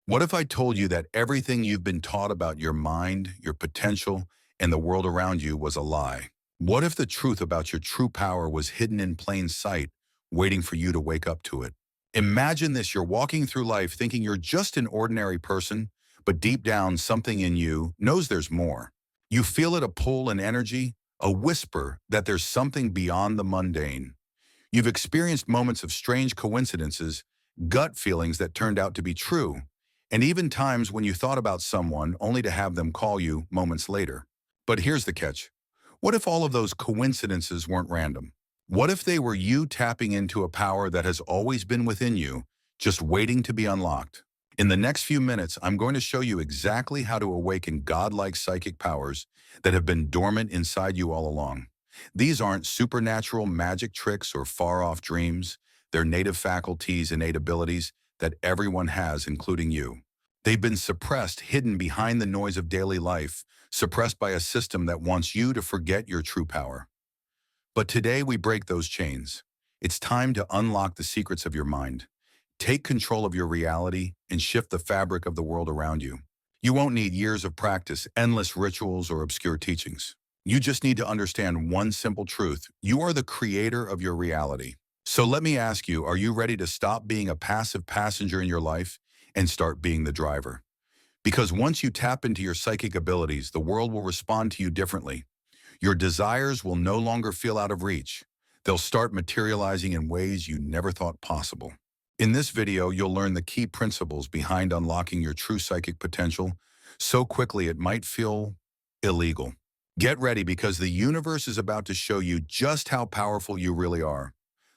What if I told you that everything you've been taught about your mind, your potential, and the world around you was a lie? What if the truth about your true power was hidden in plain sight, waiting for you to wake up to it? Imagine this: you're walking through life thinking you're just an ordinary person, but deep down, something in you knows there's more. You feel it: a pull, an energy, a whisper that there's something beyond the mundane. You've experienced moments of strange coincidences, gut feelings that turned out to be true, and even times when you thought about someone only to have them call you moments later. But here's the catch. What if all of those coincidences weren't random? What if they were you tapping into a power that has always been within you, just waiting to be unlocked? In the next few minutes, I'm going to show you exactly how to awaken godlike psychic powers that have been dormant inside you all along. These aren't supernatural magic tricks or far-off dreams. They're native faculties, innate abilities that everyone has, including you. They've been suppressed, hidden behind the noise of daily life, suppressed by a system that wants you to forget your true power. But today we break those chains. It's time to unlock the secrets of your mind. Take control of your reality and shift the fabric of the world around you. You won't need years of practice, endless rituals, or obscure teachings. You just need to understand one simple truth. You are the creator of your reality. So let me ask you, are you ready to stop being a passive passenger in your life and start being the driver? Because once you tap into your psychic abilities, the world will respond to you differently. Your desires will no longer feel out of reach. They'll start materializing in ways you never thought possible. In this video, you'll learn the key principles behind unlocking your true psychic potential so quickly it might feel illegal. Get ready, because the universe is about to show you just how powerful you really are.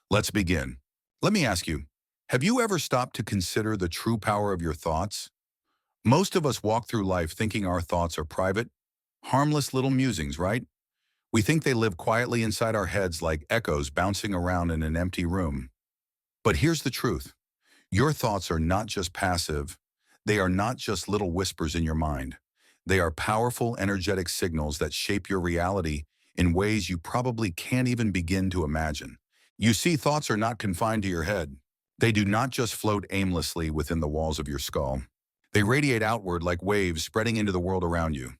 Let's begin. Let me ask you, have you ever stopped to consider the true power of your thoughts? Most of us walk through life thinking our thoughts are private, harmless little musings, right? We think they live quietly inside our heads like echoes bouncing around in an empty room. But here's the truth. Your thoughts are not just passive. They are not just little whispers in your mind. They are powerful, energetic signals that shape your reality in ways you probably can't even begin to imagine. You see, thoughts are not confined to your head. They do not just float aimlessly within the walls of your skull. They radiate outward like waves spreading into the world around you.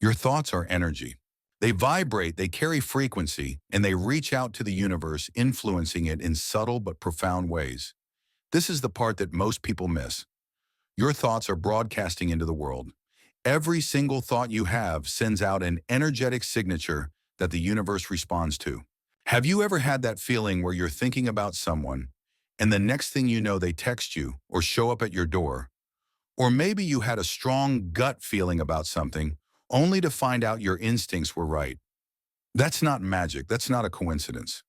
Your thoughts are energy. They vibrate, they carry frequency, and they reach out to the universe, influencing it in subtle but profound ways. This is the part that most people miss. Your thoughts are broadcasting into the world. Every single thought you have sends out an energetic signature that the universe responds to. Have you ever had that feeling where you're thinking about someone, and the next thing you know they text you or show up at your door? Or maybe you had a strong gut feeling about something, only to find out your instincts were right. That's not magic. That's not a coincidence.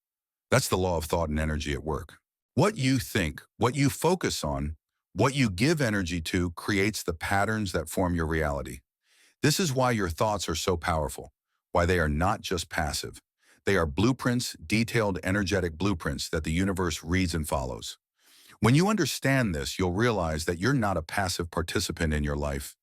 That's the law of thought and energy at work. What you think, what you focus on, what you give energy to creates the patterns that form your reality. This is why your thoughts are so powerful, why they are not just passive. They are blueprints, detailed energetic blueprints that the universe reads and follows. When you understand this, you'll realize that you're not a passive participant in your life.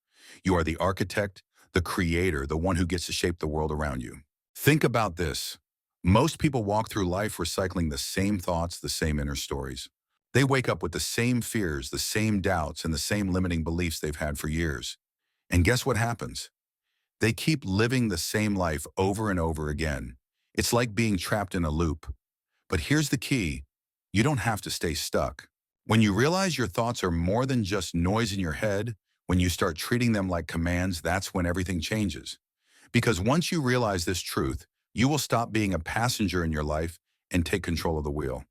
You are the architect, the creator, the one who gets to shape the world around you. Think about this. Most people walk through life recycling the same thoughts, the same inner stories. They wake up with the same fears, the same doubts, and the same limiting beliefs they've had for years. And guess what happens? They keep living the same life over and over again. It's like being trapped in a loop. But here's the key. You don't have to stay stuck. When you realize your thoughts are more than just noise in your head, when you start treating them like commands, that's when everything changes. Because once you realize this truth, you will stop being a passenger in your life and take control of the wheel.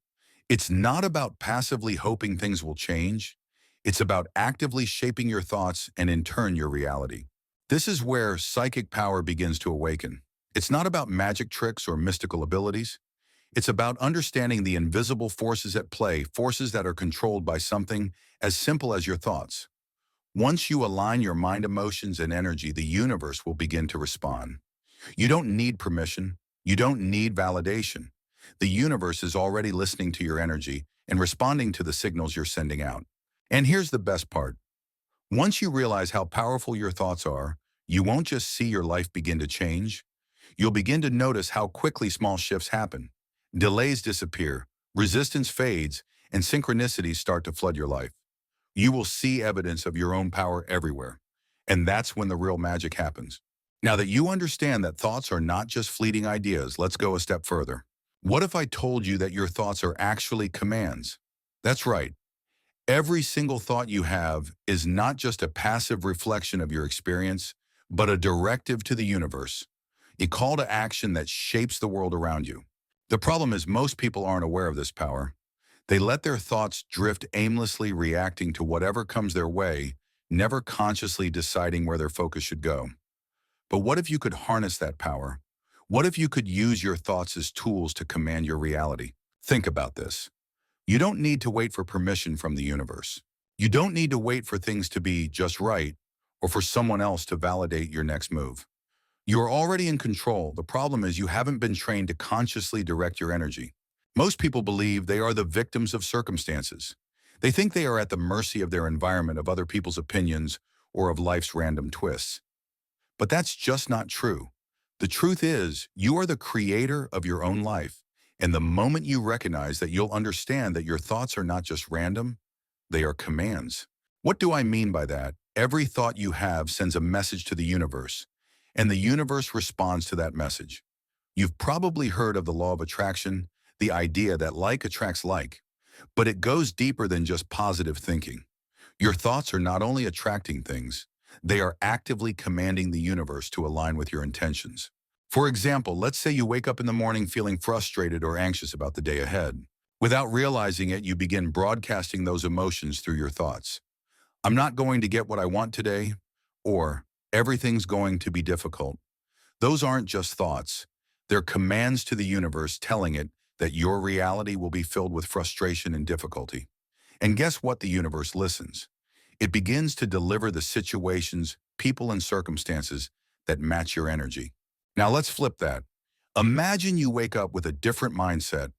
It's not about passively hoping things will change. It's about actively shaping your thoughts and in turn your reality. This is where psychic power begins to awaken. It's not about magic tricks or mystical abilities. It's about understanding the invisible forces at play, forces that are controlled by something as simple as your thoughts. Once you align your mind, emotions, and energy, the universe will begin to respond. You don't need permission. You don't need validation. The universe is already listening to your energy and responding to the signals you're sending out. And here's the best part. Once you realize how powerful your thoughts are, you won't just see your life begin to change. You'll begin to notice how quickly small shifts happen. Delays disappear, resistance fades, and synchronicities start to flood your life. You will see evidence of your own power everywhere. And that's when the real magic happens. Now that you understand that thoughts are not just fleeting ideas, let's go a step further. What if I told you that your thoughts are actually commands? That's right. Every single thought you have is not just a passive reflection of your experience, but a directive to the universe, a call to action that shapes the world around you. The problem is most people aren't aware of this power. They let their thoughts drift aimlessly, reacting to whatever comes their way, never consciously deciding where their focus should go. But what if you could harness that power? What if you could use your thoughts as tools to command your reality? Think about this. You don't need to wait for permission from the universe. You don't need to wait for things to be just right or for someone else to validate your next move. You are already in control. The problem is you haven't been trained to consciously direct your energy. Most people believe they are the victims of circumstances. They think they are at the mercy of their environment, of other people's opinions, or of life's random twists. But that's just not true. The truth is, you are the creator of your own life. And the moment you recognize that, you'll understand that your thoughts are not just random, they are commands. What do I mean by that? Every thought you have sends a message to the universe, and the universe responds to that message. You've probably heard of the law of attraction, the idea that like attracts like, but it goes deeper than just positive thinking. Your thoughts are not only attracting things, they are actively commanding the universe to align with your intentions. For example, let's say you wake up in the morning feeling frustrated or anxious about the day ahead. Without realizing it, you begin broadcasting those emotions through your thoughts. I'm not going to get what I want today, or everything's going to be difficult. Those aren't just thoughts. They're commands to the universe telling it that your reality will be filled with frustration and difficulty. And guess what? The universe listens. It begins to deliver the situations, people, and circumstances that match your energy. Now let's flip that. Imagine you wake up with a different mindset.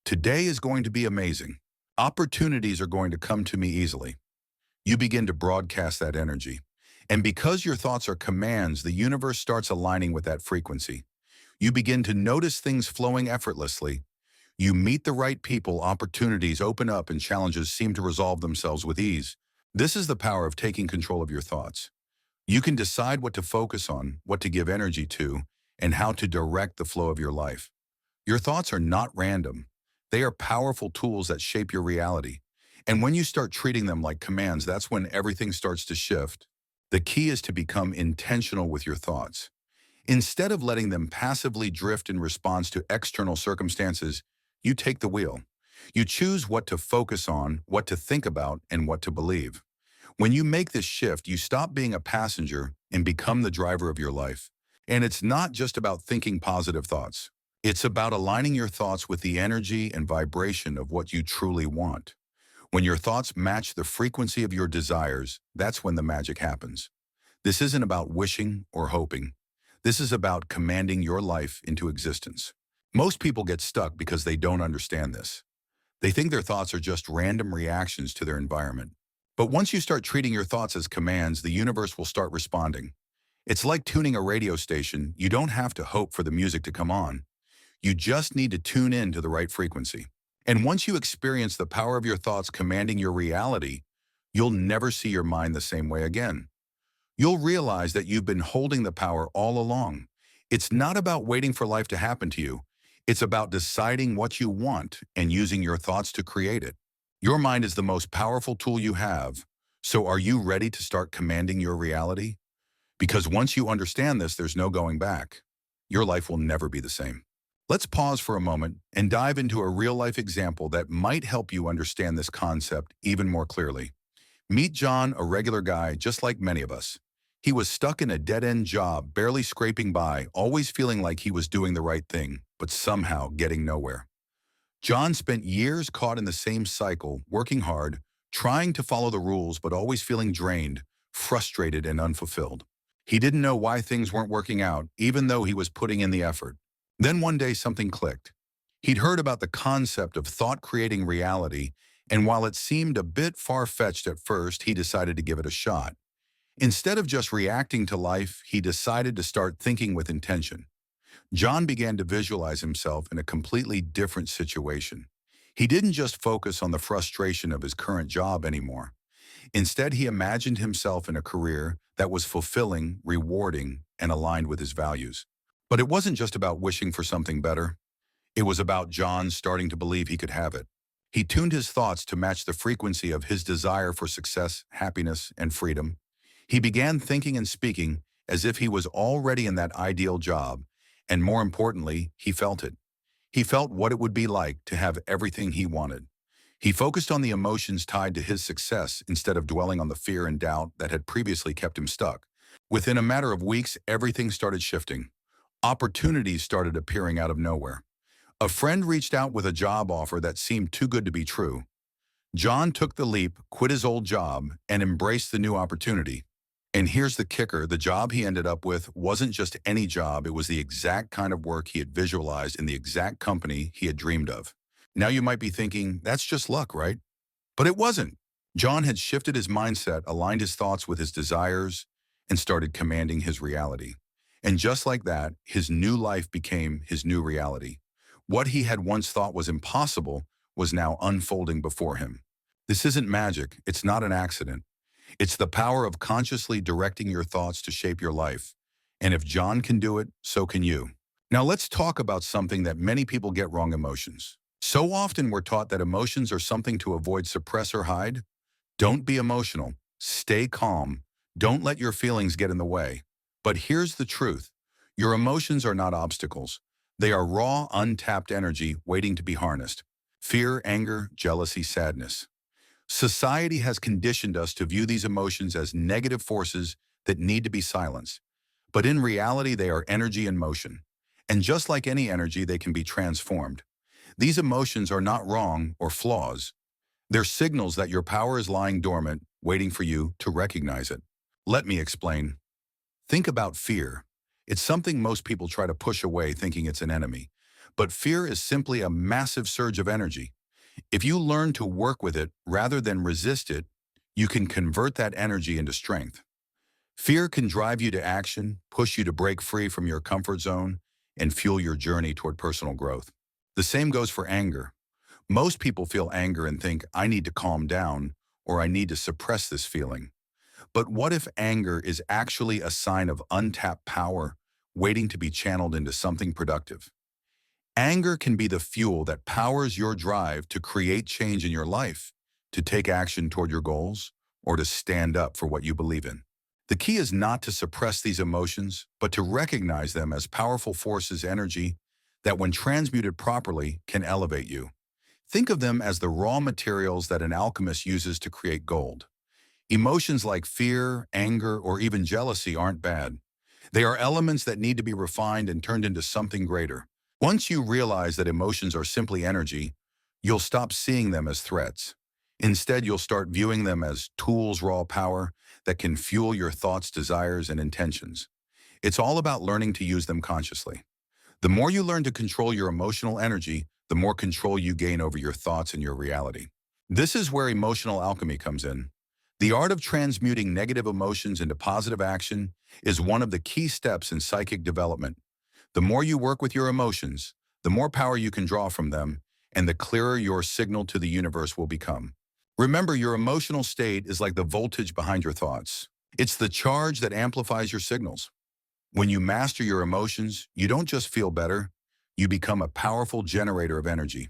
Today is going to be amazing. Opportunities are going to come to me easily. You begin to broadcast that energy. And because your thoughts are commands, the universe starts aligning with that frequency. You begin to notice things flowing effortlessly. You meet the right people, opportunities open up, and challenges seem to resolve themselves with ease. This is the power of taking control of your thoughts. You can decide what to focus on, what to give energy to, and how to direct the flow of your life. Your thoughts are not random. They are powerful tools that shape your reality. And when you start treating them like commands, that's when everything starts to shift. The key is to become intentional with your thoughts. Instead of letting them passively drift in response to external circumstances, you take the wheel. You choose what to focus on, what to think about, and what to believe. When you make this shift, you stop being a passenger and become the driver of your life. And it's not just about thinking positive thoughts. It's about aligning your thoughts with the energy and vibration of what you truly want. When your thoughts match the frequency of your desires, that's when the magic happens. This isn't about wishing or hoping. This is about commanding your life into existence. Most people get stuck because they don't understand this. They think their thoughts are just random reactions to their environment. But once you start treating your thoughts as commands, the universe will start responding. It's like tuning a radio station. You don't have to hope for the music to come on. You just need to tune in to the right frequency. And once you experience the power of your thoughts commanding your reality, you'll never see your mind the same way again. You'll realize that you've been holding the power all along. It's not about waiting for life to happen to you. It's about deciding what you want and using your thoughts to create it. Your mind is the most powerful tool you have. So are you ready to start commanding your reality? Because once you understand this, there's no going back. Your life will never be the same. Let's pause for a moment and dive into a real-life example that might help you understand this concept even more clearly. Meet John, a regular guy just like many of us. He was stuck in a dead-end job, barely scraping by, always feeling like he was doing the right thing, but somehow getting nowhere. John spent years caught in the same cycle, working hard, trying to follow the rules, but always feeling drained, frustrated, and unfulfilled. He didn't know why things weren't working out, even though he was putting in the effort. Then one day something clicked. He'd heard about the concept of thought creating reality, and while it seemed a bit far-fetched at first, he decided to give it a shot. Instead of just reacting to life, he decided to start thinking with intention. John began to visualize himself in a completely different situation. He didn't just focus on the frustration of his current job anymore. Instead, he imagined himself in a career that was fulfilling, rewarding, and aligned with his values. But it wasn't just about wishing for something better. It was about John starting to believe he could have it. He tuned his thoughts to match the frequency of his desire for success, happiness, and freedom. He began thinking and speaking as if he was already in that ideal job, and more importantly, he felt it. He felt what it would be like to have everything he wanted. He focused on the emotions tied to his success instead of dwelling on the fear and doubt that had previously kept him stuck. Within a matter of weeks, everything started shifting. Opportunities started appearing out of nowhere. A friend reached out with a job offer that seemed too good to be true. John took the leap, quit his old job, and embraced the new opportunity. And here's the kicker, the job he ended up with wasn't just any job, it was the exact kind of work he had visualized in the exact company he had dreamed of. Now you might be thinking, that's just luck, right? But it wasn't. John had shifted his mindset, aligned his thoughts with his desires, and started commanding his reality. And just like that, his new life became his new reality. What he had once thought was impossible was now unfolding before him. This isn't magic. It's not an accident. It's the power of consciously directing your thoughts to shape your life. And if John can do it, so can you. Now let's talk about something that many people get wrong: emotions. So often we're taught that emotions are something to avoid, suppress, or hide. Don't be emotional. Stay calm. Don't let your feelings get in the way. But here's the truth. Your emotions are not obstacles. They are raw, untapped energy waiting to be harnessed. Fear, anger, jealousy, sadness. Society has conditioned us to view these emotions as negative forces that need to be silenced. But in reality, they are energy in motion. And just like any energy, they can be transformed. These emotions are not wrong or flaws. They're signals that your power is lying dormant, waiting for you to recognize it. Let me explain. Think about fear. It's something most people try to push away, thinking it's an enemy. But fear is simply a massive surge of energy. If you learn to work with it rather than resist it, you can convert that energy into strength. Fear can drive you to action, push you to break free from your comfort zone, and fuel your journey toward personal growth. The same goes for anger. Most people feel anger and think, I need to calm down, or I need to suppress this feeling. But what if anger is actually a sign of untapped power waiting to be channeled into something productive? Anger can be the fuel that powers your drive to create change in your life, to take action toward your goals, or to stand up for what you believe in. The key is not to suppress these emotions, but to recognize them as powerful forces, energy that when transmuted properly can elevate you. Think of them as the raw materials that an alchemist uses to create gold. Emotions like fear, anger, or even jealousy aren't bad. They are elements that need to be refined and turned into something greater. Once you realize that emotions are simply energy, you'll stop seeing them as threats. Instead, you'll start viewing them as tools, raw power that can fuel your thoughts, desires, and intentions. It's all about learning to use them consciously. The more you learn to control your emotional energy, the more control you gain over your thoughts and your reality. This is where emotional alchemy comes in. The art of transmuting negative emotions into positive action is one of the key steps in psychic development. The more you work with your emotions, the more power you can draw from them, and the clearer your signal to the universe will become. Remember, your emotional state is like the voltage behind your thoughts. It's the charge that amplifies your signals. When you master your emotions, you don't just feel better, you become a powerful generator of energy.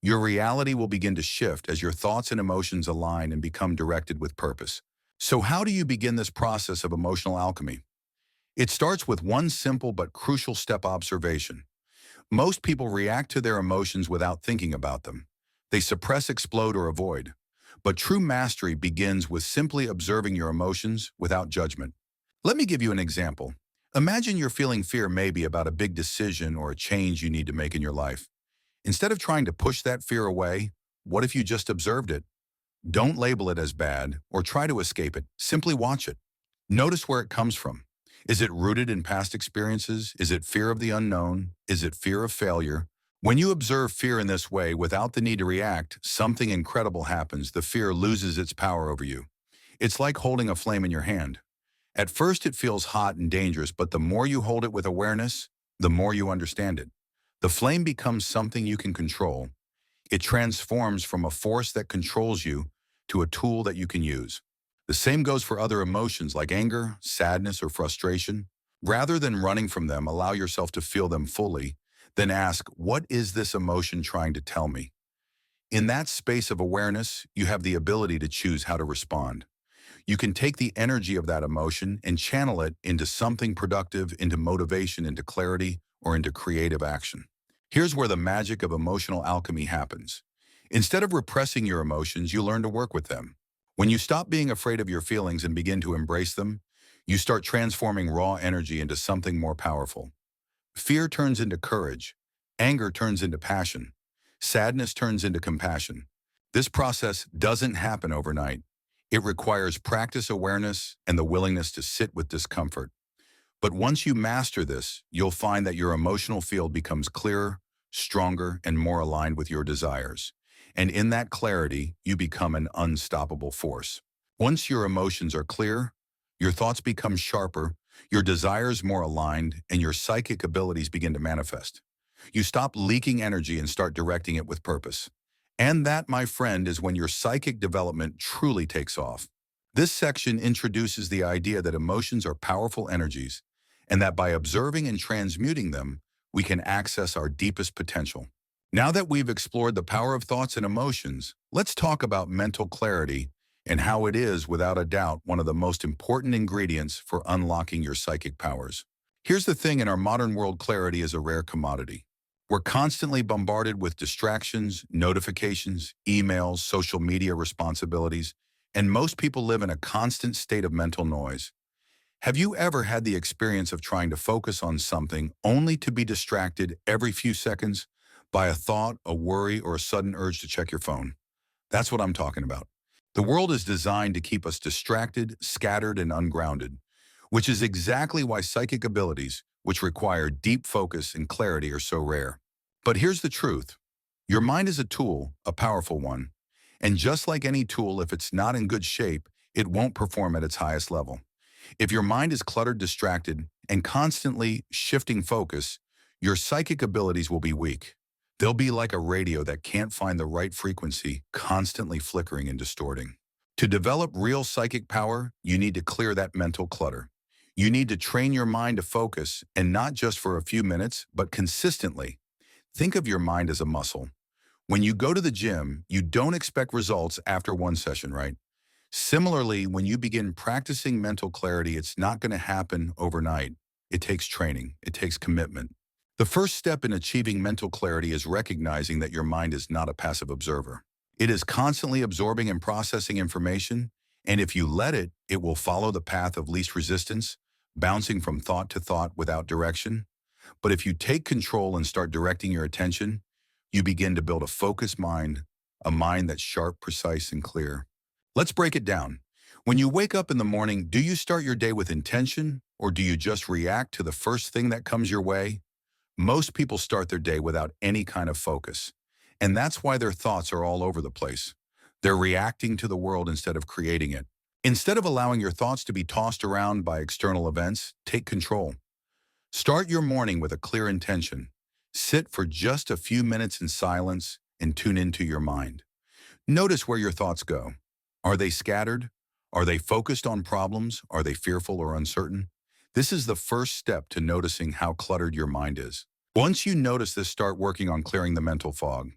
Your reality will begin to shift as your thoughts and emotions align and become directed with purpose. So how do you begin this process of emotional alchemy? It starts with one simple but crucial step: observation. Most people react to their emotions without thinking about them. They suppress, explode, or avoid. But true mastery begins with simply observing your emotions without judgment. Let me give you an example. Imagine you're feeling fear, maybe about a big decision or a change you need to make in your life. Instead of trying to push that fear away, what if you just observed it? Don't label it as bad or try to escape it. Simply watch it. Notice where it comes from. Is it rooted in past experiences? Is it fear of the unknown? Is it fear of failure? When you observe fear in this way without the need to react, something incredible happens. The fear loses its power over you. It's like holding a flame in your hand. At first it feels hot and dangerous, but the more you hold it with awareness, the more you understand it. The flame becomes something you can control. It transforms from a force that controls you to a tool that you can use. The same goes for other emotions like anger, sadness, or frustration. Rather than running from them, allow yourself to feel them fully. Then ask, what is this emotion trying to tell me? In that space of awareness, you have the ability to choose how to respond. You can take the energy of that emotion and channel it into something productive, into motivation, into clarity, or into creative action. Here's where the magic of emotional alchemy happens. Instead of repressing your emotions, you learn to work with them. When you stop being afraid of your feelings and begin to embrace them, you start transforming raw energy into something more powerful. Fear turns into courage. Anger turns into passion. Sadness turns into compassion. This process doesn't happen overnight. It requires practice, awareness, and the willingness to sit with discomfort. But once you master this, you'll find that your emotional field becomes clearer, stronger, and more aligned with your desires. And in that clarity, you become an unstoppable force. Once your emotions are clear, your thoughts become sharper, your desires more aligned, and your psychic abilities begin to manifest. You stop leaking energy and start directing it with purpose. And that, my friend, is when your psychic development truly takes off. This section introduces the idea that emotions are powerful energies, and that by observing and transmuting them, we can access our deepest potential. Now that we've explored the power of thoughts and emotions, let's talk about mental clarity and how it is, without a doubt, one of the most important ingredients for unlocking your psychic powers. Here's the thing, in our modern world, clarity is a rare commodity. We're constantly bombarded with distractions, notifications, emails, social media responsibilities, and most people live in a constant state of mental noise. Have you ever had the experience of trying to focus on something only to be distracted every few seconds by a thought, a worry, or a sudden urge to check your phone? That's what I'm talking about. The world is designed to keep us distracted, scattered, and ungrounded, which is exactly why psychic abilities, which require deep focus and clarity, are so rare. But here's the truth. Your mind is a tool, a powerful one. And just like any tool, if it's not in good shape, it won't perform at its highest level. If your mind is cluttered, distracted, and constantly shifting focus, your psychic abilities will be weak. They'll be like a radio that can't find the right frequency, constantly flickering and distorting. To develop real psychic power, you need to clear that mental clutter. You need to train your mind to focus, and not just for a few minutes, but consistently. Think of your mind as a muscle. When you go to the gym, you don't expect results after one session, right? Similarly, when you begin practicing mental clarity, it's not going to happen overnight. It takes training. It takes commitment. The first step in achieving mental clarity is recognizing that your mind is not a passive observer. It is constantly absorbing and processing information, and if you let it, it will follow the path of least resistance, bouncing from thought to thought without direction. But if you take control and start directing your attention, you begin to build a focused mind, a mind that's sharp, precise, and clear. Let's break it down. When you wake up in the morning, do you start your day with intention, or do you just react to the first thing that comes your way? Most people start their day without any kind of focus, and that's why their thoughts are all over the place. They're reacting to the world instead of creating it. Instead of allowing your thoughts to be tossed around by external events, take control. Start your morning with a clear intention. Sit for just a few minutes in silence and tune into your mind. Notice where your thoughts go. Are they scattered? Are they focused on problems? Are they fearful or uncertain? This is the first step to noticing how cluttered your mind is. Once you notice this, start working on clearing the mental fog.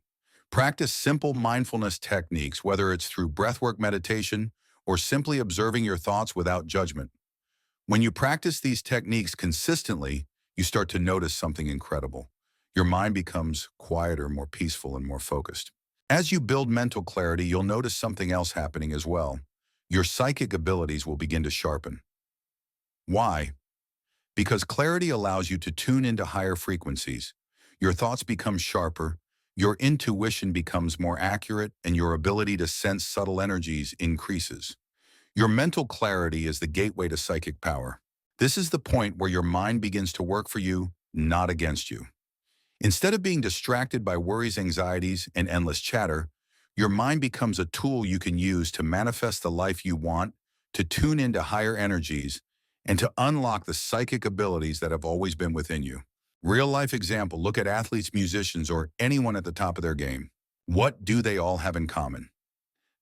Practice simple mindfulness techniques, whether it's through breathwork meditation or simply observing your thoughts without judgment. When you practice these techniques consistently, you start to notice something incredible. Your mind becomes quieter, more peaceful, and more focused. As you build mental clarity, you'll notice something else happening as well. Your psychic abilities will begin to sharpen. Why? Because clarity allows you to tune into higher frequencies. Your thoughts become sharper, your intuition becomes more accurate, and your ability to sense subtle energies increases. Your mental clarity is the gateway to psychic power. This is the point where your mind begins to work for you, not against you. Instead of being distracted by worries, anxieties, and endless chatter, your mind becomes a tool you can use to manifest the life you want, to tune into higher energies, and to unlock the psychic abilities that have always been within you. Real life example, look at athletes, musicians, or anyone at the top of their game. What do they all have in common?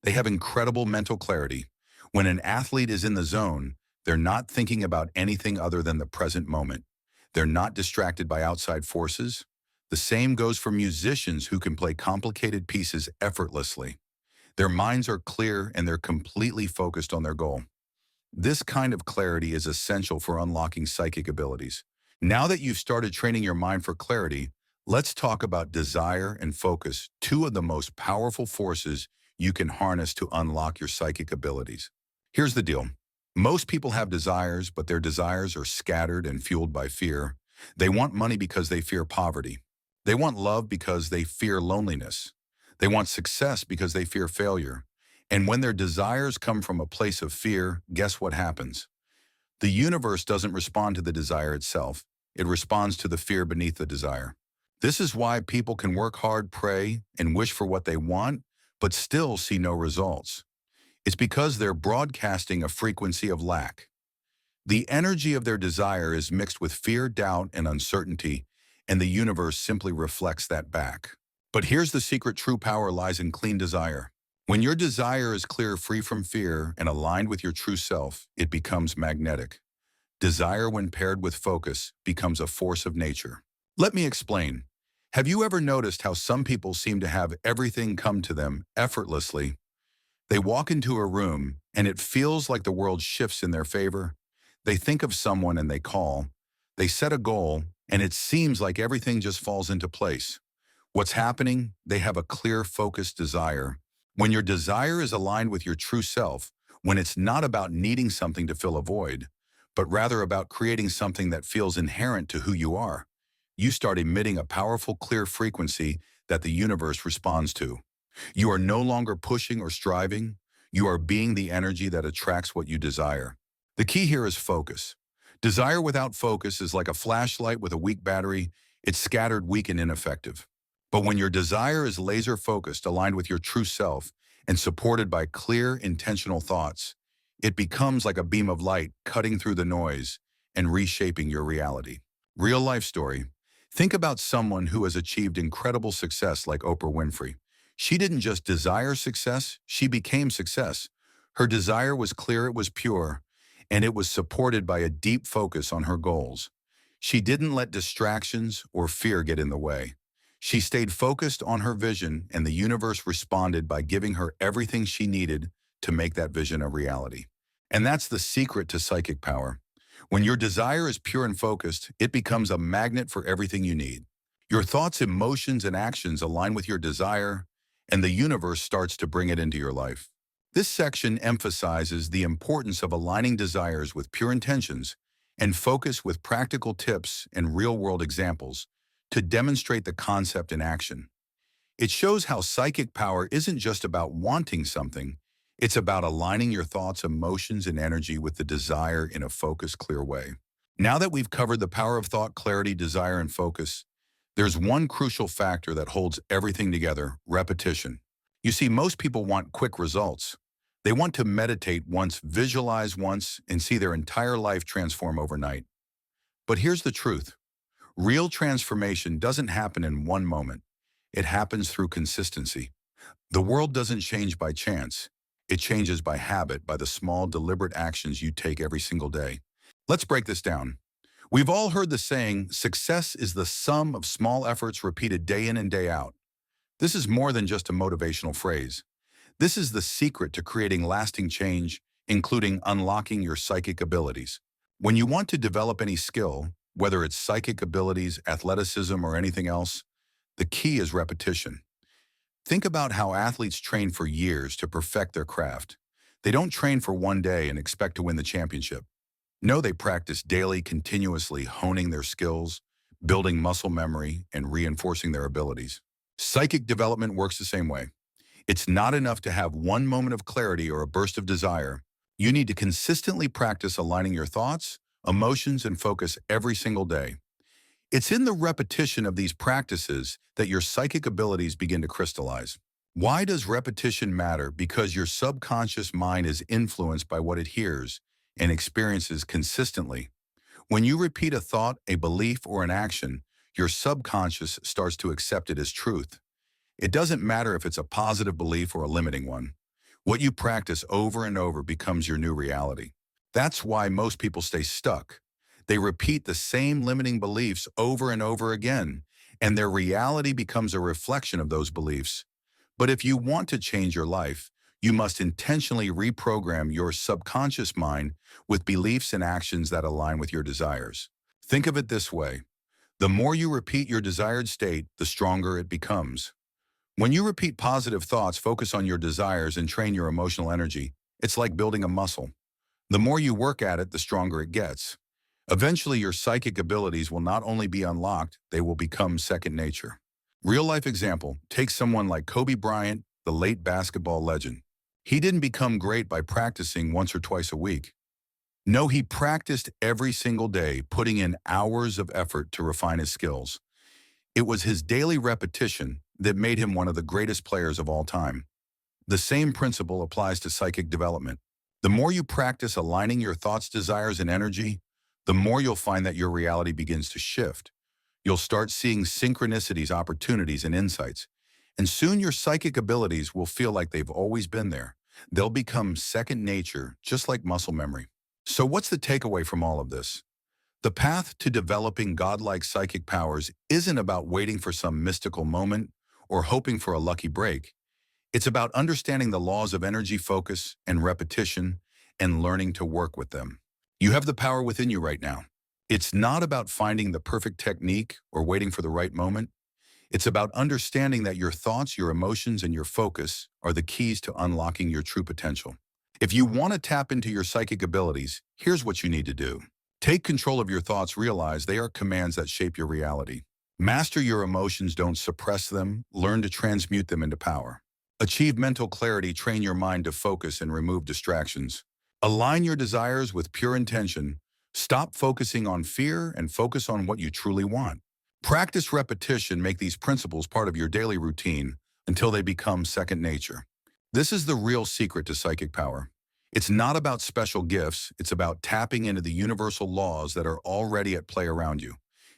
They have incredible mental clarity. When an athlete is in the zone, they're not thinking about anything other than the present moment. They're not distracted by outside forces. The same goes for musicians who can play complicated pieces effortlessly. Their minds are clear and they're completely focused on their goal. This kind of clarity is essential for unlocking psychic abilities. Now that you've started training your mind for clarity, let's talk about desire and focus, two of the most powerful forces you can harness to unlock your psychic abilities. Here's the deal. Most people have desires, but their desires are scattered and fueled by fear. They want money because they fear poverty. They want love because they fear loneliness. They want success because they fear failure. And when their desires come from a place of fear, guess what happens? The universe doesn't respond to the desire itself. It responds to the fear beneath the desire. This is why people can work hard, pray, and wish for what they want, but still see no results. It's because they're broadcasting a frequency of lack. The energy of their desire is mixed with fear, doubt, and uncertainty, and the universe simply reflects that back. But here's the secret: true power lies in clean desire. When your desire is clear, free from fear, and aligned with your true self, it becomes magnetic. Desire, when paired with focus, becomes a force of nature. Let me explain. Have you ever noticed how some people seem to have everything come to them effortlessly? They walk into a room, and it feels like the world shifts in their favor. They think of someone and they call. They set a goal, and it seems like everything just falls into place. What's happening? They have a clear, focused desire. When your desire is aligned with your true self, when it's not about needing something to fill a void, but rather about creating something that feels inherent to who you are, you start emitting a powerful, clear frequency that the universe responds to. You are no longer pushing or striving. You are being the energy that attracts what you desire. The key here is focus. Desire without focus is like a flashlight with a weak battery. It's scattered, weak, and ineffective. But when your desire is laser-focused, aligned with your true self, and supported by clear, intentional thoughts, it becomes like a beam of light cutting through the noise and reshaping your reality. Real life story. Think about someone who has achieved incredible success like Oprah Winfrey. She didn't just desire success, she became success. Her desire was clear, it was pure, and it was supported by a deep focus on her goals. She didn't let distractions or fear get in the way. She stayed focused on her vision, and the universe responded by giving her everything she needed to make that vision a reality. And that's the secret to psychic power. When your desire is pure and focused, it becomes a magnet for everything you need. Your thoughts, emotions, and actions align with your desire, and the universe starts to bring it into your life. This section emphasizes the importance of aligning desires with pure intentions and focus with practical tips and real-world examples to demonstrate the concept in action. It shows how psychic power isn't just about wanting something, it's about aligning your thoughts, emotions, and energy with the desire in a focused, clear way. Now that we've covered the power of thought, clarity, desire, and focus, there's one crucial factor that holds everything together: repetition. You see, most people want quick results. They want to meditate once, visualize once, and see their entire life transform overnight. But here's the truth. Real transformation doesn't happen in one moment. It happens through consistency. The world doesn't change by chance. It changes by habit, by the small, deliberate actions you take every single day. Let's break this down. We've all heard the saying, success is the sum of small efforts repeated day in and day out. This is more than just a motivational phrase. This is the secret to creating lasting change, including unlocking your psychic abilities. When you want to develop any skill, whether it's psychic abilities, athleticism, or anything else, the key is repetition. Think about how athletes train for years to perfect their craft. They don't train for one day and expect to win the championship. No, they practice daily, continuously honing their skills, building muscle memory, and reinforcing their abilities. Psychic development works the same way. It's not enough to have one moment of clarity or a burst of desire. You need to consistently practice aligning your thoughts, emotions, and focus every single day. It's in the repetition of these practices that your psychic abilities begin to crystallize. Why does repetition matter? Because your subconscious mind is influenced by what it hears and experiences consistently. When you repeat a thought, a belief, or an action, your subconscious starts to accept it as truth. It doesn't matter if it's a positive belief or a limiting one. What you practice over and over becomes your new reality. That's why most people stay stuck. They repeat the same limiting beliefs over and over again, and their reality becomes a reflection of those beliefs. But if you want to change your life, you must intentionally reprogram your subconscious mind with beliefs and actions that align with your desires. Think of it this way. The more you repeat your desired state, the stronger it becomes. When you repeat positive thoughts, focus on your desires, and train your emotional energy, it's like building a muscle. The more you work at it, the stronger it gets. Eventually, your psychic abilities will not only be unlocked, they will become second nature. Real-life example, take someone like Kobe Bryant, the late basketball legend. He didn't become great by practicing once or twice a week. No, he practiced every single day, putting in hours of effort to refine his skills. It was his daily repetition that made him one of the greatest players of all time. The same principle applies to psychic development. The more you practice aligning your thoughts, desires, and energy, the more you'll find that your reality begins to shift. You'll start seeing synchronicities, opportunities, and insights. And soon your psychic abilities will feel like they've always been there. They'll become second nature, just like muscle memory. So what's the takeaway from all of this? The path to developing godlike psychic powers isn't about waiting for some mystical moment or hoping for a lucky break. It's about understanding the laws of energy, focus, and repetition, and learning to work with them. You have the power within you right now. It's not about finding the perfect technique or waiting for the right moment. It's about understanding that your thoughts, your emotions, and your focus are the keys to unlocking your true potential. If you want to tap into your psychic abilities, here's what you need to do. Take control of your thoughts. Realize they are commands that shape your reality. Master your emotions. Don't suppress them. Learn to transmute them into power. Achieve mental clarity. Train your mind to focus and remove distractions. Align your desires with pure intention. Stop focusing on fear and focus on what you truly want. Practice repetition. Make these principles part of your daily routine until they become second nature. This is the real secret to psychic power. It's not about special gifts. It's about tapping into the universal laws that are already at play around you.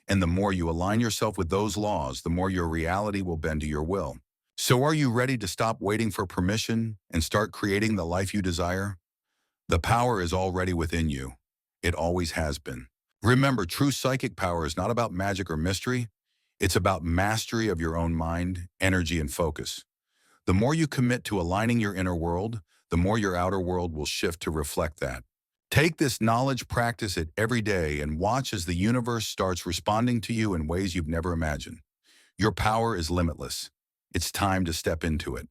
And the more you align yourself with those laws, the more your reality will bend to your will. So are you ready to stop waiting for permission and start creating the life you desire? The power is already within you. It always has been. Remember, true psychic power is not about magic or mystery. It's about mastery of your own mind, energy, and focus. The more you commit to aligning your inner world, the more your outer world will shift to reflect that. Take this knowledge, practice it every day, and watch as the universe starts responding to you in ways you've never imagined. Your power is limitless. It's time to step into it.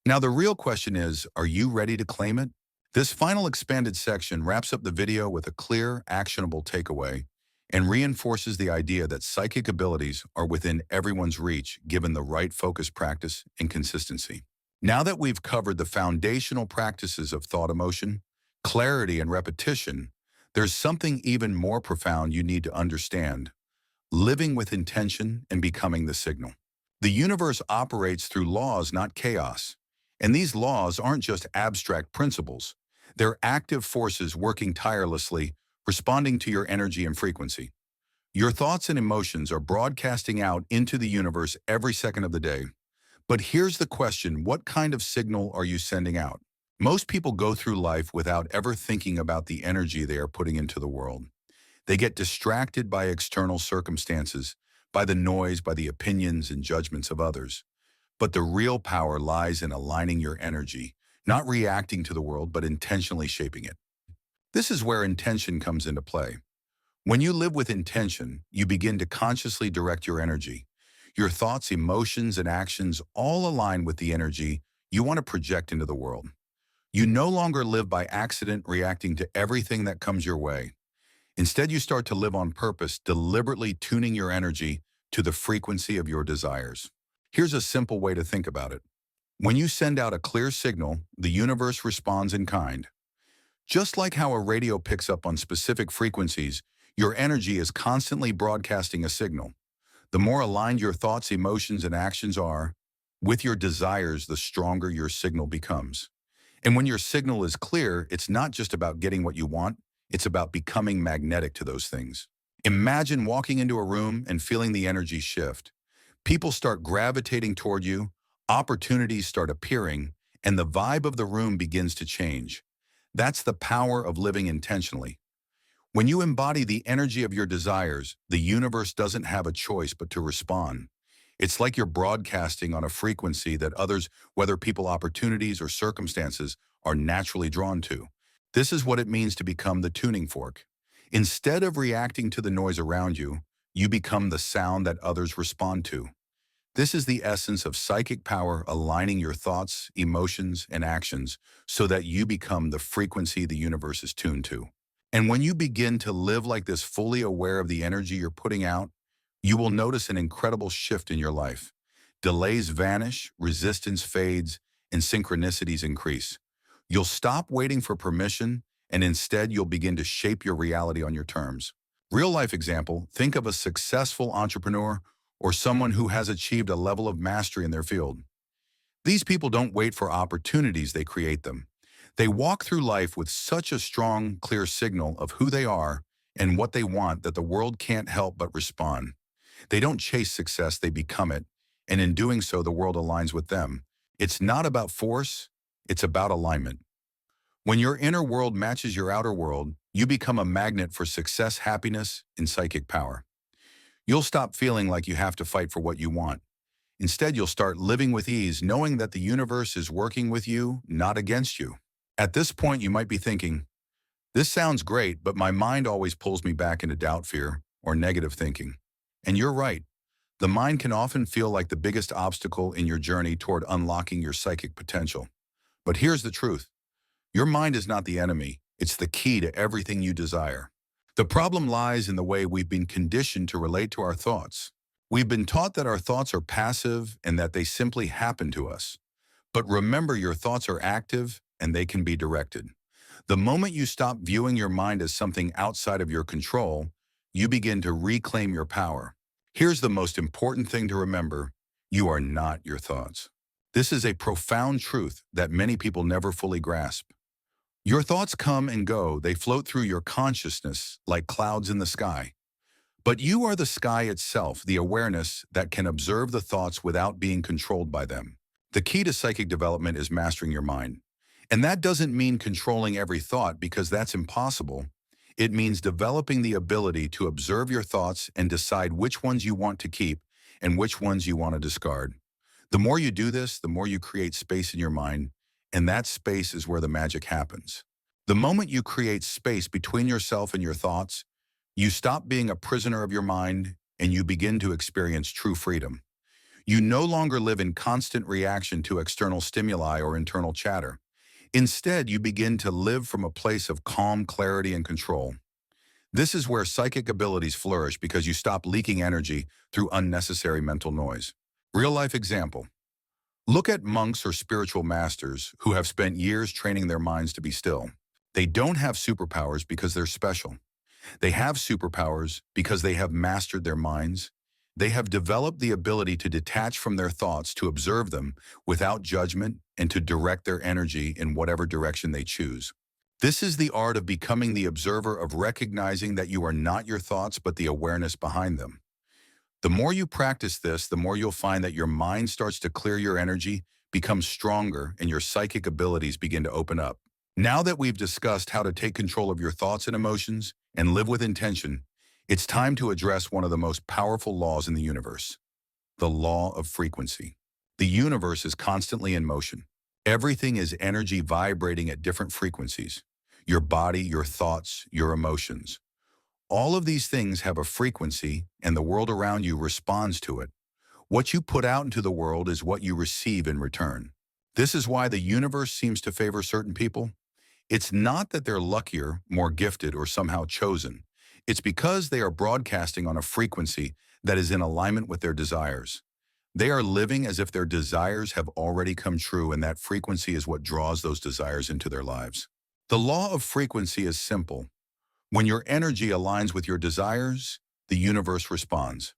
Now, the real question is, are you ready to claim it? This final expanded section wraps up the video with a clear, actionable takeaway and reinforces the idea that psychic abilities are within everyone's reach given the right focus, practice, and consistency. Now that we've covered the foundational practices of thought, emotion, clarity, and repetition, there's something even more profound you need to understand: living with intention and becoming the signal. The universe operates through laws, not chaos. And these laws aren't just abstract principles. They're active forces working tirelessly, responding to your energy and frequency. Your thoughts and emotions are broadcasting out into the universe every second of the day. But here's the question: what kind of signal are you sending out? Most people go through life without ever thinking about the energy they are putting into the world. They get distracted by external circumstances, by the noise, by the opinions and judgments of others. But the real power lies in aligning your energy, not reacting to the world, but intentionally shaping it. This is where intention comes into play. When you live with intention, you begin to consciously direct your energy. Your thoughts, emotions, and actions all align with the energy you want to project into the world. You no longer live by accident, reacting to everything that comes your way. Instead, you start to live on purpose, deliberately tuning your energy to the frequency of your desires. Here's a simple way to think about it. When you send out a clear signal, the universe responds in kind. Just like how a radio picks up on specific frequencies, your energy is constantly broadcasting a signal. The more aligned your thoughts, emotions, and actions are with your desires, the stronger your signal becomes. And when your signal is clear, it's not just about getting what you want, it's about becoming magnetic to those things. Imagine walking into a room and feeling the energy shift. People start gravitating toward you, opportunities start appearing, and the vibe of the room begins to change. That's the power of living intentionally. When you embody the energy of your desires, the universe doesn't have a choice but to respond. It's like you're broadcasting on a frequency that others, whether people, opportunities, or circumstances, are naturally drawn to. This is what it means to become the tuning fork. Instead of reacting to the noise around you, you become the sound that others respond to. This is the essence of psychic power, aligning your thoughts, emotions, and actions so that you become the frequency the universe is tuned to. And when you begin to live like this, fully aware of the energy you're putting out, you will notice an incredible shift in your life. Delays vanish, resistance fades, and synchronicities increase. You'll stop waiting for permission, and instead you'll begin to shape your reality on your terms. Real life example, think of a successful entrepreneur or someone who has achieved a level of mastery in their field. These people don't wait for opportunities, they create them. They walk through life with such a strong, clear signal of who they are and what they want that the world can't help but respond. They don't chase success, they become it, and in doing so, the world aligns with them. It's not about force, it's about alignment. When your inner world matches your outer world, you become a magnet for success, happiness, and psychic power. You'll stop feeling like you have to fight for what you want. Instead, you'll start living with ease, knowing that the universe is working with you, not against you. At this point, you might be thinking, this sounds great, but my mind always pulls me back into doubt, fear, or negative thinking. And you're right. The mind can often feel like the biggest obstacle in your journey toward unlocking your psychic potential. But here's the truth. Your mind is not the enemy. It's the key to everything you desire. The problem lies in the way we've been conditioned to relate to our thoughts. We've been taught that our thoughts are passive and that they simply happen to us. But remember, your thoughts are active and they can be directed. The moment you stop viewing your mind as something outside of your control, you begin to reclaim your power. Here's the most important thing to remember. You are not your thoughts. This is a profound truth that many people never fully grasp. Your thoughts come and go. They float through your consciousness like clouds in the sky. But you are the sky itself, the awareness that can observe the thoughts without being controlled by them. The key to psychic development is mastering your mind. And that doesn't mean controlling every thought, because that's impossible. It means developing the ability to observe your thoughts and decide which ones you want to keep and which ones you want to discard. The more you do this, the more you create space in your mind, and that space is where the magic happens. The moment you create space between yourself and your thoughts, you stop being a prisoner of your mind and you begin to experience true freedom. You no longer live in constant reaction to external stimuli or internal chatter. Instead, you begin to live from a place of calm, clarity, and control. This is where psychic abilities flourish, because you stop leaking energy through unnecessary mental noise. Real-life example. Look at monks or spiritual masters who have spent years training their minds to be still. They don't have superpowers because they're special. They have superpowers because they have mastered their minds. They have developed the ability to detach from their thoughts, to observe them without judgment, and to direct their energy in whatever direction they choose. This is the art of becoming the observer, of recognizing that you are not your thoughts but the awareness behind them. The more you practice this, the more you'll find that your mind starts to clear, your energy becomes stronger, and your psychic abilities begin to open up. Now that we've discussed how to take control of your thoughts and emotions and live with intention, it's time to address one of the most powerful laws in the universe, the law of frequency. The universe is constantly in motion. Everything is energy vibrating at different frequencies. Your body, your thoughts, your emotions. All of these things have a frequency, and the world around you responds to it. What you put out into the world is what you receive in return. This is why the universe seems to favor certain people. It's not that they're luckier, more gifted, or somehow chosen. It's because they are broadcasting on a frequency that is in alignment with their desires. They are living as if their desires have already come true, and that frequency is what draws those desires into their lives. The law of frequency is simple. When your energy aligns with your desires, the universe responds.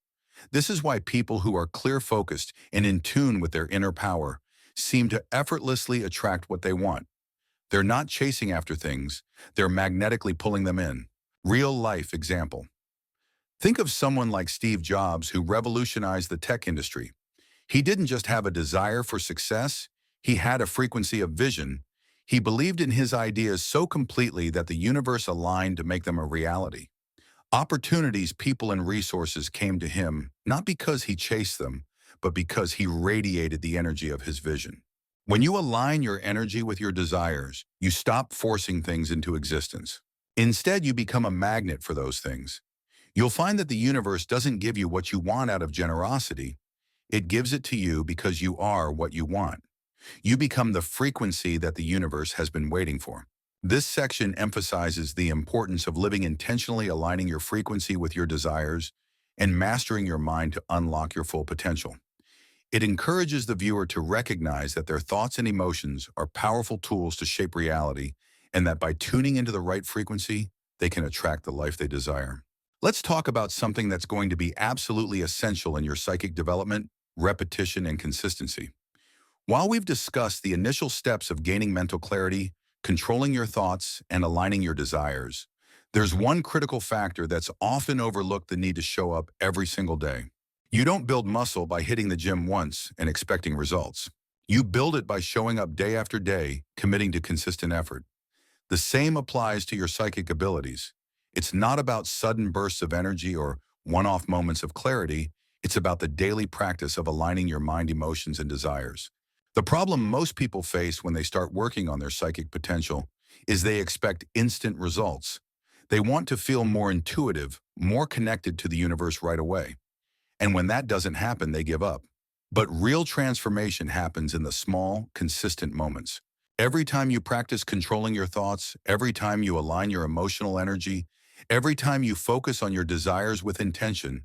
This is why people who are clear-focused and in tune with their inner power seem to effortlessly attract what they want. They're not chasing after things, they're magnetically pulling them in. Real-life example. Think of someone like Steve Jobs, who revolutionized the tech industry. He didn't just have a desire for success, He had a frequency of vision. He believed in his ideas so completely that the universe aligned to make them a reality. Opportunities, people, and resources came to him not because he chased them, but because he radiated the energy of his vision. When you align your energy with your desires, you stop forcing things into existence. Instead, you become a magnet for those things. You'll find that the universe doesn't give you what you want out of generosity. It gives it to you because you are what you want. You become the frequency that the universe has been waiting for. This section emphasizes the importance of living intentionally, aligning your frequency with your desires and mastering your mind to unlock your full potential. It encourages the viewer to recognize that their thoughts and emotions are powerful tools to shape reality, and that by tuning into the right frequency, they can attract the life they desire. Let's talk about something that's going to be absolutely essential in your psychic development: repetition and consistency. While we've discussed the initial steps of gaining mental clarity, controlling your thoughts, and aligning your desires, there's one critical factor that's often overlooked: the need to show up every single day. You don't build muscle by hitting the gym once and expecting results. You build it by showing up day after day, committing to consistent effort. The same applies to your psychic abilities. It's not about sudden bursts of energy or one-off moments of clarity. It's about the daily practice of aligning your mind, emotions, and desires. The problem most people face when they start working on their psychic potential is they expect instant results. They want to feel more intuitive, more connected to the universe right away. And when that doesn't happen, they give up. But real transformation happens in the small, consistent moments. Every time you practice controlling your thoughts, every time you align your emotional energy, every time you focus on your desires with intention,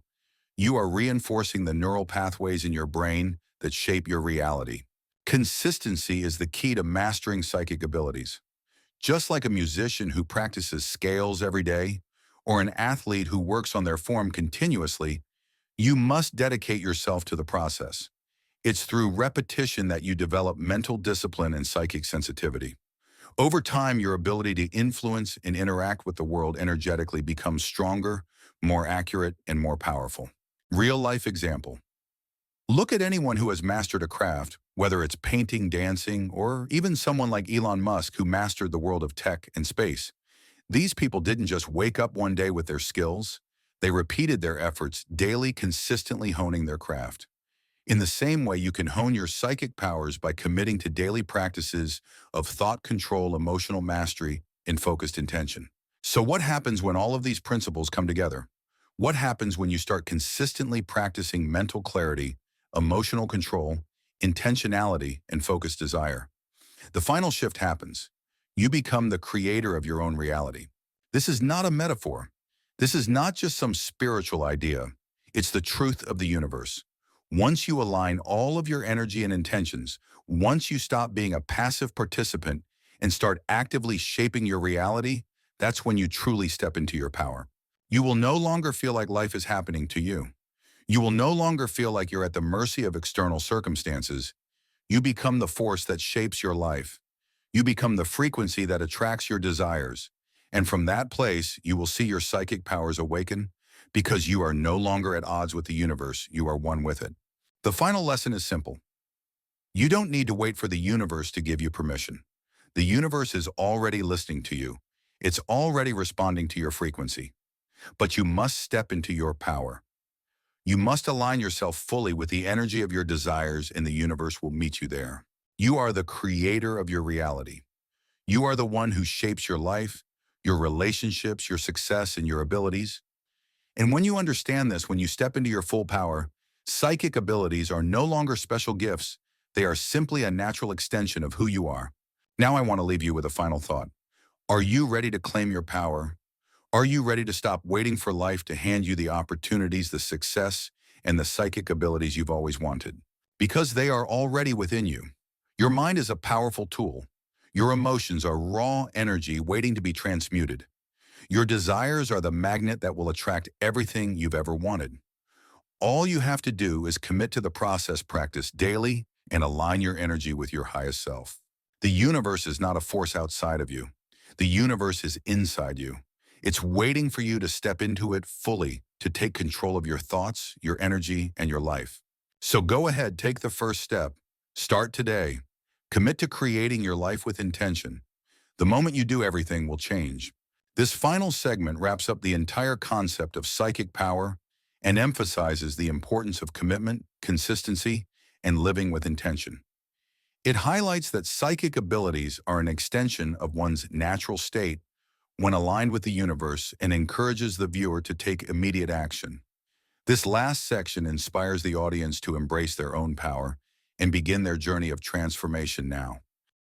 you are reinforcing the neural pathways in your brain that shape your reality. Consistency is the key to mastering psychic abilities. Just like a musician who practices scales every day, or an athlete who works on their form continuously, you must dedicate yourself to the process. It's through repetition that you develop mental discipline and psychic sensitivity. Over time, your ability to influence and interact with the world energetically becomes stronger, more accurate, and more powerful. Real-life example. Look at anyone who has mastered a craft, whether it's painting, dancing, or even someone like Elon Musk who mastered the world of tech and space. These people didn't just wake up one day with their skills. They repeated their efforts daily, consistently honing their craft. In the same way, you can hone your psychic powers by committing to daily practices of thought control, emotional mastery, and focused intention. So what happens when all of these principles come together? What happens when you start consistently practicing mental clarity, emotional control, intentionality, and focused desire? The final shift happens. You become the creator of your own reality. This is not a metaphor. This is not just some spiritual idea. It's the truth of the universe. Once you align all of your energy and intentions, once you stop being a passive participant and start actively shaping your reality, that's when you truly step into your power. You will no longer feel like life is happening to you. You will no longer feel like you're at the mercy of external circumstances. You become the force that shapes your life. You become the frequency that attracts your desires. And from that place, you will see your psychic powers awaken because you are no longer at odds with the universe. You are one with it. The final lesson is simple. You don't need to wait for the universe to give you permission. The universe is already listening to you. It's already responding to your frequency. But you must step into your power. You must align yourself fully with the energy of your desires, and the universe will meet you there. You are the creator of your reality. You are the one who shapes your life, your relationships, your success, and your abilities. And when you understand this, when you step into your full power, psychic abilities are no longer special gifts. They are simply a natural extension of who you are. Now I want to leave you with a final thought. Are you ready to claim your power? Are you ready to stop waiting for life to hand you the opportunities, the success, and the psychic abilities you've always wanted? Because they are already within you. Your mind is a powerful tool. Your emotions are raw energy waiting to be transmuted. Your desires are the magnet that will attract everything you've ever wanted. All you have to do is commit to the process, practice daily, and align your energy with your highest self. The universe is not a force outside of you. The universe is inside you. It's waiting for you to step into it fully, to take control of your thoughts, your energy, and your life. So go ahead, take the first step. Start today. Commit to creating your life with intention. The moment you do, everything will change. This final segment wraps up the entire concept of psychic power and emphasizes the importance of commitment, consistency, and living with intention. It highlights that psychic abilities are an extension of one's natural state when aligned with the universe and encourages the viewer to take immediate action. This last section inspires the audience to embrace their own power and begin their journey of transformation now.